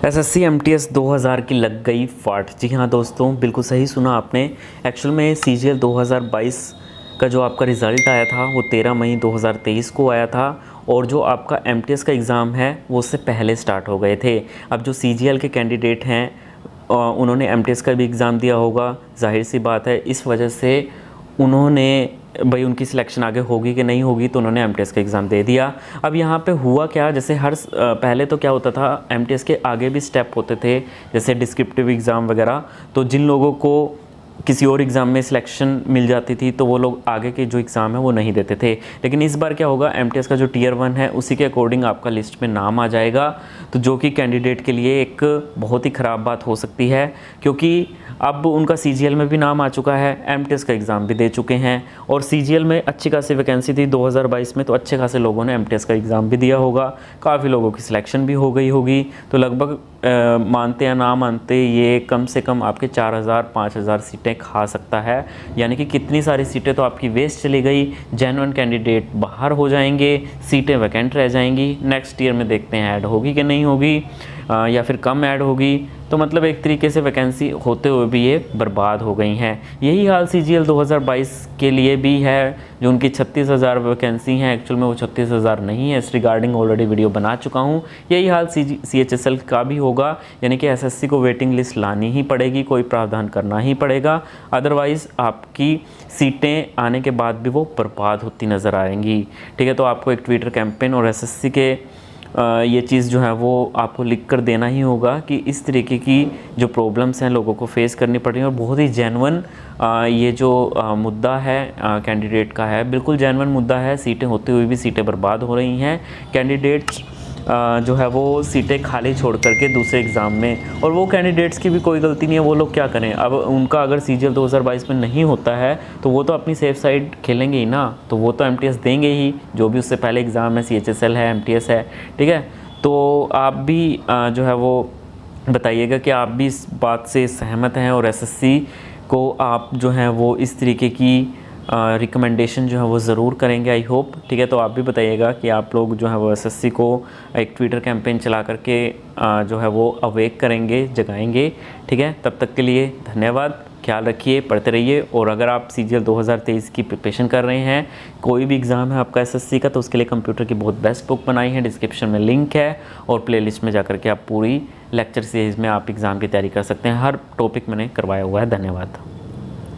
SSC MTS 2000 की लग गई फाट। जी हाँ दोस्तों, बिल्कुल सही सुना आपने। एक्चुअल में सीजीएल 2022 का जो आपका रिज़ल्ट आया था वो 13 मई 2023 को आया था, और जो आपका एमटीएस का एग्ज़ाम है वो उससे पहले स्टार्ट हो गए थे। अब जो सीजीएल के कैंडिडेट हैं उन्होंने एमटीएस का भी एग्ज़ाम दिया होगा, जाहिर सी बात है। इस वजह से उन्होंने भाई उनकी सिलेक्शन आगे होगी कि नहीं होगी, तो उन्होंने एमटीएस का एग्ज़ाम दे दिया। अब यहाँ पे हुआ क्या, जैसे पहले तो क्या होता था, एमटीएस के आगे भी स्टेप होते थे, जैसे डिस्क्रिप्टिव एग्ज़ाम वगैरह। तो जिन लोगों को किसी और एग्ज़ाम में सिलेक्शन मिल जाती थी तो वो लोग आगे के जो एग्ज़ाम है वो नहीं देते थे। लेकिन इस बार क्या होगा, एमटीएस का जो टियर 1 है उसी के अकॉर्डिंग आपका लिस्ट में नाम आ जाएगा, तो जो कि कैंडिडेट के लिए एक बहुत ही ख़राब बात हो सकती है, क्योंकि अब उनका सीजीएल में भी नाम आ चुका है, एमटीएस का एग्ज़ाम भी दे चुके हैं, और सीजीएल में अच्छी खासी वैकेंसी थी 2022 में, तो अच्छे खासे लोगों ने एमटीएस का एग्ज़ाम भी दिया होगा, काफ़ी लोगों की सिलेक्शन भी हो गई होगी। तो लगभग मानते या ना मानते ये कम से कम आपके 4000-5000 सीटें खा सकता है। यानी कि कितनी सारी सीटें तो आपकी वेस्ट चली गई, जेन्युइन कैंडिडेट बाहर हो जाएंगे, सीटें वैकेंट रह जाएंगी। नेक्स्ट ईयर में देखते हैं ऐड होगी कि नहीं होगी, या फिर कम ऐड होगी। तो मतलब एक तरीके से वैकेंसी होते हुए भी ये बर्बाद हो गई हैं। यही हाल सीजीएल 2022 के लिए भी है। जो उनकी 36,000 वैकेंसी हैं, एक्चुअल में वो 36,000 नहीं है, इस रिगार्डिंग ऑलरेडी वीडियो बना चुका हूँ। यही हाल सीएचएसएल का भी होगा, यानी कि एसएससी को वेटिंग लिस्ट लानी ही पड़ेगी, कोई प्रावधान करना ही पड़ेगा, अदरवाइज़ आपकी सीटें आने के बाद भी वो बर्बाद होती नज़र आएंगी। ठीक है, तो आपको एक ट्विटर कैंपेन और एसएससी के ये चीज़ जो है वो आपको लिख कर देना ही होगा कि इस तरीके की जो प्रॉब्लम्स हैं लोगों को फेस करनी पड़ रही हैं, और बहुत ही जेन्युइन ये जो मुद्दा है कैंडिडेट का है, बिल्कुल जेन्युइन मुद्दा है। सीटें होते हुए भी सीटें बर्बाद हो रही हैं, कैंडिडेट्स जो है वो सीटें खाली छोड़ करके दूसरे एग्ज़ाम में, और वो कैंडिडेट्स की भी कोई गलती नहीं है, वो लोग क्या करें। अब उनका अगर सीजीएल 2022 में नहीं होता है तो वो तो अपनी सेफ साइड खेलेंगे ही ना, तो वो तो एमटीएस देंगे ही, जो भी उससे पहले एग्ज़ाम है, सीएचएसएल है, एमटीएस है। ठीक है, तो आप भी जो है वो बताइएगा कि आप भी इस बात से सहमत हैं, और एसएससी को आप जो हैं वो इस तरीके की रिकमेंडेशन जो है वो ज़रूर करेंगे, आई होप। ठीक है, तो आप भी बताइएगा कि आप लोग जो है वो एसएससी को एक ट्विटर कैंपेन चला करके जो है वो अवेक करेंगे, जगाएंगे। ठीक है, तब तक के लिए धन्यवाद, ख्याल रखिए, पढ़ते रहिए। और अगर आप सीजीएल 2023 की प्रिपरेशन कर रहे हैं, कोई भी एग्ज़ाम है आपका एसएससी का, तो उसके लिए कंप्यूटर की बहुत बेस्ट बुक बनाई है, डिस्क्रिप्शन में लिंक है, और प्लेलिस्ट में जाकर के आप पूरी लेक्चर सीरीज़ में आप एग्ज़ाम की तैयारी कर सकते हैं। हर टॉपिक मैंने करवाया हुआ है। धन्यवाद।